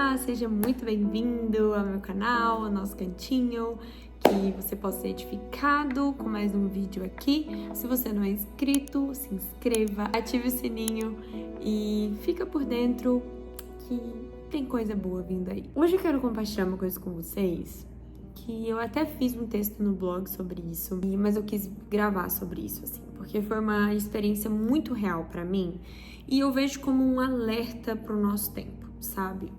Olá, seja muito bem-vindo ao meu canal, ao nosso cantinho, que você possa ser edificado com mais um vídeo aqui. Se você não é inscrito, se inscreva, ative o sininho e fica por dentro que tem coisa boa vindo aí. Hoje eu quero compartilhar uma coisa com vocês, que eu até fiz um texto no blog sobre isso, mas eu quis gravar sobre isso, assim, porque foi uma experiência muito real pra mim e eu vejo como um alerta pro nosso tempo, sabe?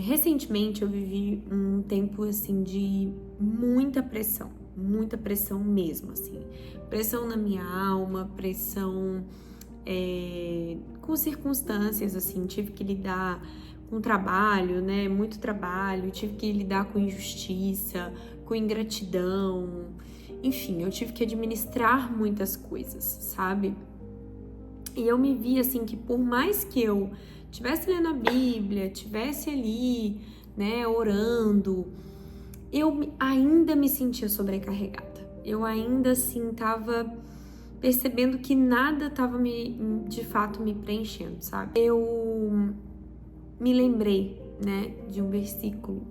Recentemente eu vivi um tempo, assim, de muita pressão mesmo, assim. Pressão na minha alma, pressão com circunstâncias, assim, tive que lidar com trabalho, né? Muito trabalho, tive que lidar com injustiça, com ingratidão, enfim, eu tive que administrar muitas coisas, sabe? E eu me vi assim que por mais que eu estivesse lendo a Bíblia, estivesse ali, né, orando, eu ainda me sentia sobrecarregada. Eu ainda assim tava percebendo que nada tava de fato me preenchendo, sabe? Eu me lembrei, né, de um versículo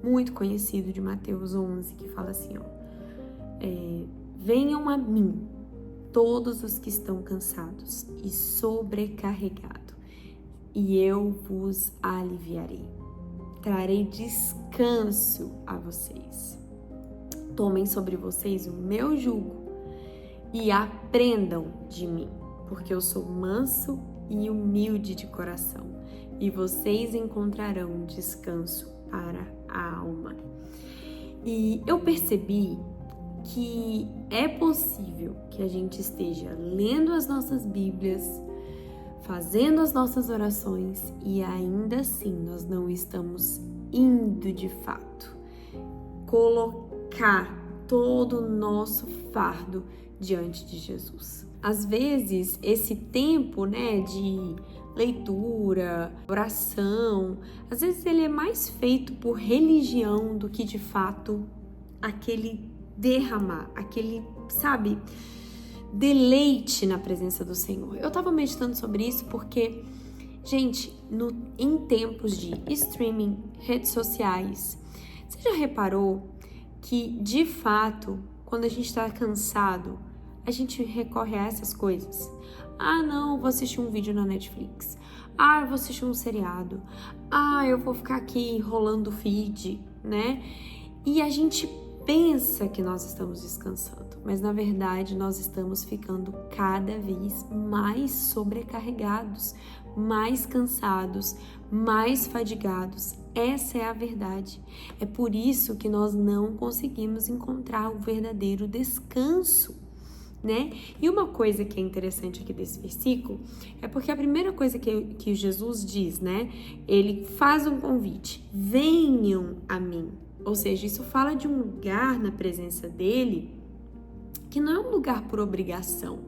muito conhecido de Mateus 11, que fala assim, ó, venham a mim todos os que estão cansados e sobrecarregados, e eu vos aliviarei. Trarei descanso a vocês. Tomem sobre vocês o meu jugo e aprendam de mim, porque eu sou manso e humilde de coração, e vocês encontrarão descanso para a alma. E eu percebi que é possível que a gente esteja lendo as nossas Bíblias, fazendo as nossas orações e ainda assim nós não estamos indo de fato colocar todo o nosso fardo diante de Jesus. Às vezes esse tempo, né, de leitura, oração, às vezes ele é mais feito por religião do que de fato aquele derramar, aquele, sabe, deleite na presença do Senhor. Eu tava meditando sobre isso porque, gente, em tempos de streaming, redes sociais, você já reparou que, de fato, quando a gente tá cansado, a gente recorre a essas coisas? Ah, não, vou assistir um vídeo na Netflix. Ah, eu vou assistir um seriado. Ah, eu vou ficar aqui rolando o feed, né? E a gente pensa que nós estamos descansando, mas na verdade nós estamos ficando cada vez mais sobrecarregados, mais cansados, mais fadigados. Essa é a verdade. É por isso que nós não conseguimos encontrar o verdadeiro descanso, né? E uma coisa que é interessante aqui desse versículo é porque a primeira coisa que Jesus diz, né? Ele faz um convite: venham a mim. Ou seja, isso fala de um lugar na presença dele que não é um lugar por obrigação.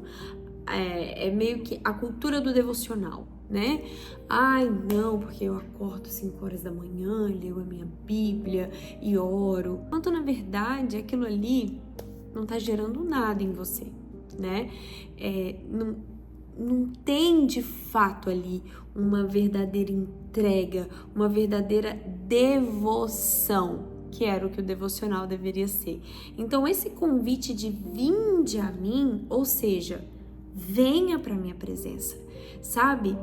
É meio que a cultura do devocional, né? Ai, não, porque eu acordo 5 horas da manhã, leio a minha Bíblia e oro. Enquanto, na verdade, aquilo ali não tá gerando nada em você, né? Não tem, de fato, ali uma verdadeira entrega, uma verdadeira devoção, que era o que o devocional deveria ser. Então, esse convite de vinde a mim, ou seja, venha para minha presença, sabe?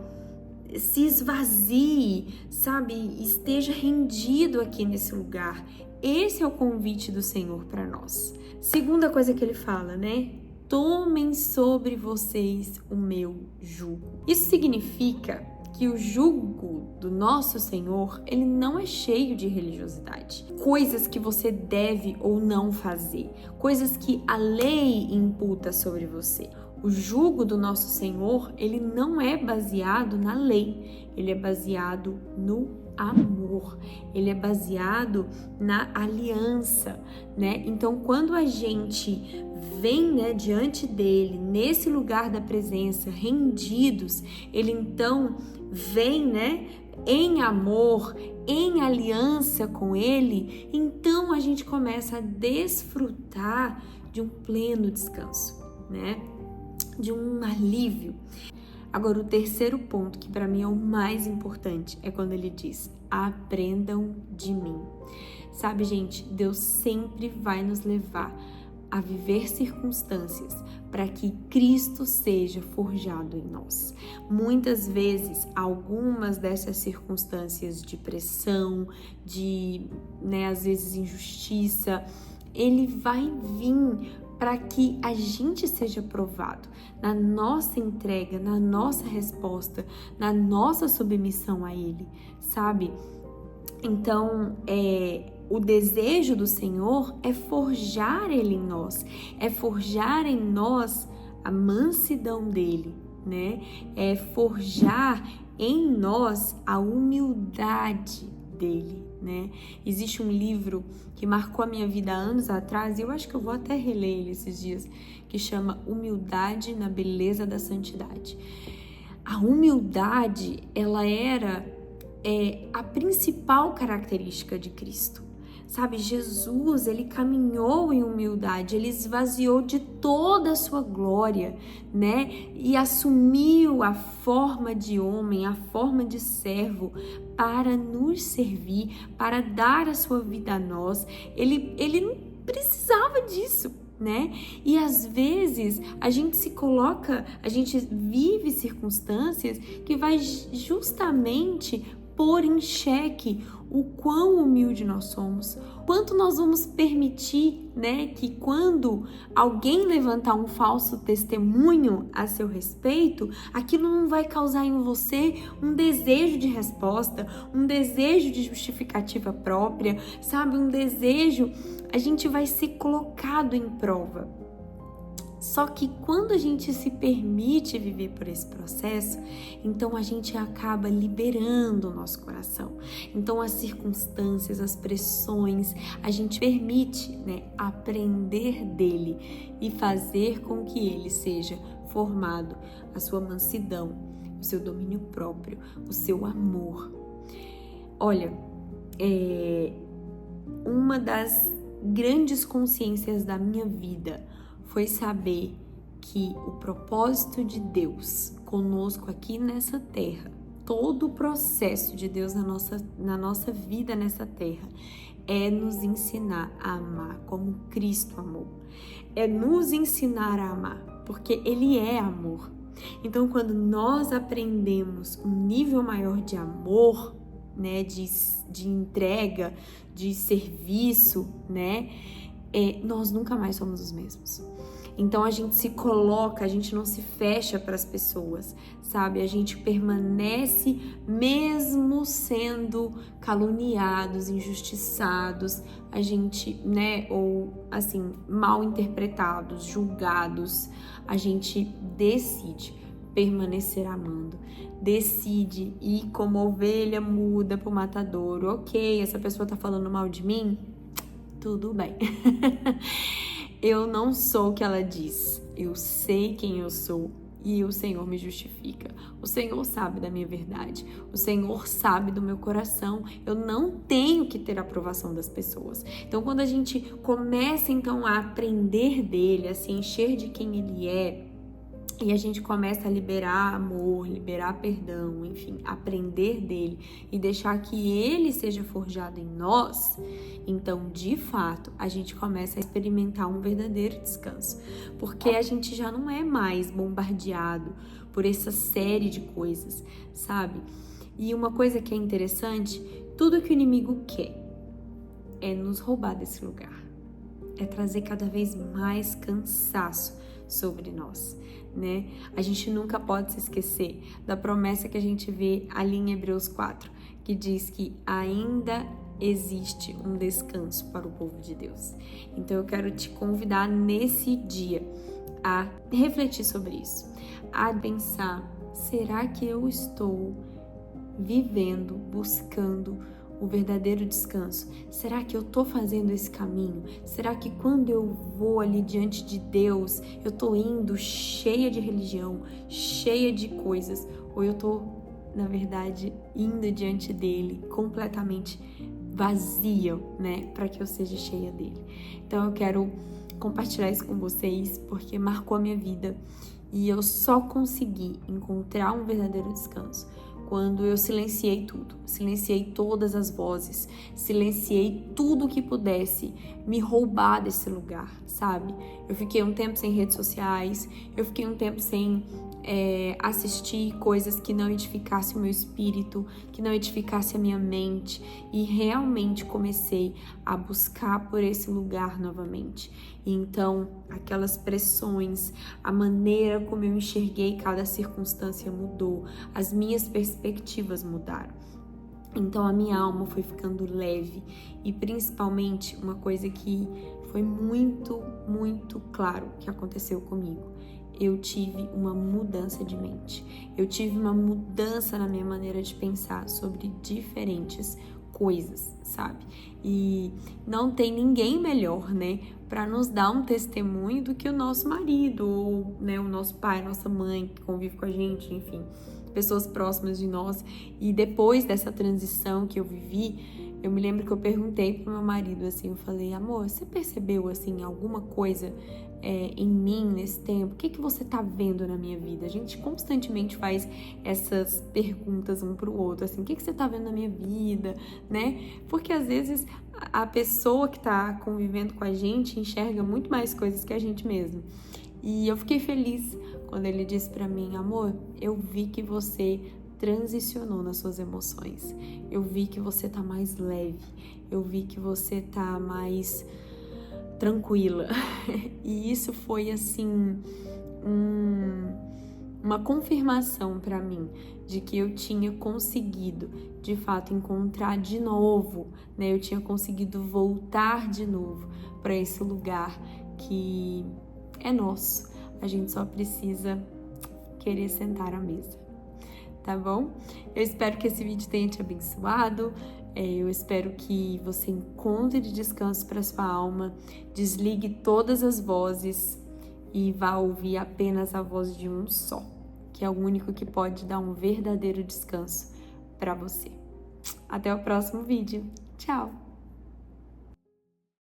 Se esvazie, sabe? Esteja rendido aqui nesse lugar. Esse é o convite do Senhor para nós. Segunda coisa que ele fala, né? Tomem sobre vocês o meu jugo. Isso significa que o jugo do nosso Senhor, ele não é cheio de religiosidade. Coisas que você deve ou não fazer. Coisas que a lei imputa sobre você. O jugo do nosso Senhor, ele não é baseado na lei. Ele é baseado no amor. Ele é baseado na aliança, né? Então, quando a gente vem, né, diante dele, nesse lugar da presença, rendidos, ele então vem, né, em amor, em aliança com ele, então a gente começa a desfrutar de um pleno descanso, né, de um alívio. Agora, o terceiro ponto, que para mim é o mais importante, é quando ele diz: aprendam de mim. Sabe, gente, Deus sempre vai nos levar a viver circunstâncias para que Cristo seja forjado em nós. Muitas vezes, algumas dessas circunstâncias de pressão, às vezes injustiça, ele vai vir para que a gente seja provado na nossa entrega, na nossa resposta, na nossa submissão a Ele, sabe? Então, o desejo do Senhor é forjar Ele em nós, é forjar em nós a mansidão dEle, né? É forjar em nós a humildade dEle, né? Existe um livro que marcou a minha vida há anos atrás, e eu acho que eu vou até reler ele esses dias, que chama Humildade na Beleza da Santidade. A humildade, ela era a principal característica de Cristo. Sabe, Jesus, ele caminhou em humildade, ele esvaziou de toda a sua glória, né? E assumiu a forma de homem, a forma de servo para nos servir, para dar a sua vida a nós. Ele não precisava disso, né? E às vezes a gente a gente vive circunstâncias que vai justamente pôr em xeque o quão humilde nós somos, quanto nós vamos permitir, né, que quando alguém levantar um falso testemunho a seu respeito, aquilo não vai causar em você um desejo de resposta, um desejo de justificativa própria, sabe, um desejo, a gente vai ser colocado em prova. Só que quando a gente se permite viver por esse processo, então a gente acaba liberando o nosso coração. Então as circunstâncias, as pressões, a gente permite, né, aprender dele e fazer com que ele seja formado, a sua mansidão, o seu domínio próprio, o seu amor. Olha, uma das grandes consciências da minha vida foi saber que o propósito de Deus conosco aqui nessa terra, todo o processo de Deus na nossa vida nessa terra, é nos ensinar a amar como Cristo amou. É nos ensinar a amar, porque Ele é amor. Então, quando nós aprendemos um nível maior de amor, né, de entrega, de serviço, né, nós nunca mais somos os mesmos. Então a gente se coloca, a gente não se fecha para as pessoas, sabe? A gente permanece mesmo sendo caluniados, injustiçados, a gente, né, ou assim, mal interpretados, julgados, a gente decide permanecer amando, decide ir como ovelha muda pro matadouro. Ok, essa pessoa tá falando mal de mim? Tudo bem. Eu não sou o que ela diz, eu sei quem eu sou e o Senhor me justifica. O Senhor sabe da minha verdade, o Senhor sabe do meu coração. Eu não tenho que ter a aprovação das pessoas. Então, quando a gente começa então a aprender dele, a se encher de quem ele é, e a gente começa a liberar amor, liberar perdão, enfim, aprender dele e deixar que ele seja forjado em nós, então, de fato, a gente começa a experimentar um verdadeiro descanso. Porque a gente já não é mais bombardeado por essa série de coisas, sabe? E uma coisa que é interessante, tudo que o inimigo quer é nos roubar desse lugar. É trazer cada vez mais cansaço sobre nós, né? A gente nunca pode se esquecer da promessa que a gente vê ali em Hebreus 4, que diz que ainda existe um descanso para o povo de Deus. Então eu quero te convidar nesse dia a refletir sobre isso, a pensar, será que eu estou vivendo, buscando o verdadeiro descanso? Será que eu tô fazendo esse caminho? Será que quando eu vou ali diante de Deus, eu tô indo cheia de religião, cheia de coisas, ou eu tô, na verdade, indo diante dele completamente vazia, né, para que eu seja cheia dele? Então eu quero compartilhar isso com vocês porque marcou a minha vida E eu só consegui encontrar um verdadeiro descanso quando eu silenciei tudo, silenciei todas as vozes, silenciei tudo que pudesse me roubar desse lugar, sabe? Eu fiquei um tempo sem redes sociais, eu fiquei um tempo sem assistir coisas que não edificassem o meu espírito, que não edificassem a minha mente, e realmente comecei a buscar por esse lugar novamente. E então, aquelas pressões, a maneira como eu enxerguei cada circunstância mudou, as minhas perspectivas mudaram. Então a minha alma foi ficando leve, e principalmente uma coisa que foi muito, muito claro que aconteceu comigo. Eu tive uma mudança de mente, eu tive uma mudança na minha maneira de pensar sobre diferentes coisas, sabe? E não tem ninguém melhor, né, para nos dar um testemunho do que o nosso marido, ou, né, o nosso pai, nossa mãe que convive com a gente, enfim, pessoas próximas de nós. E depois dessa transição que eu vivi, eu me lembro que eu perguntei pro meu marido, assim, eu falei: amor, você percebeu, assim, alguma coisa em mim nesse tempo? O que você tá vendo na minha vida? A gente constantemente faz essas perguntas um pro outro, assim, o que você tá vendo na minha vida, né? Porque às vezes a pessoa que tá convivendo com a gente enxerga muito mais coisas que a gente mesmo. E eu fiquei feliz quando ele disse pra mim: amor, eu vi que você transicionou nas suas emoções, eu vi que você tá mais leve, eu vi que você tá mais tranquila. E isso foi assim uma confirmação para mim de que eu tinha conseguido de fato encontrar de novo, né? Eu tinha conseguido voltar de novo para esse lugar que é nosso. A gente só precisa querer sentar à mesa, tá bom? Eu espero que esse vídeo tenha te abençoado. Eu espero que você encontre descanso para sua alma, desligue todas as vozes e vá ouvir apenas a voz de um só, que é o único que pode dar um verdadeiro descanso para você. Até o próximo vídeo. Tchau!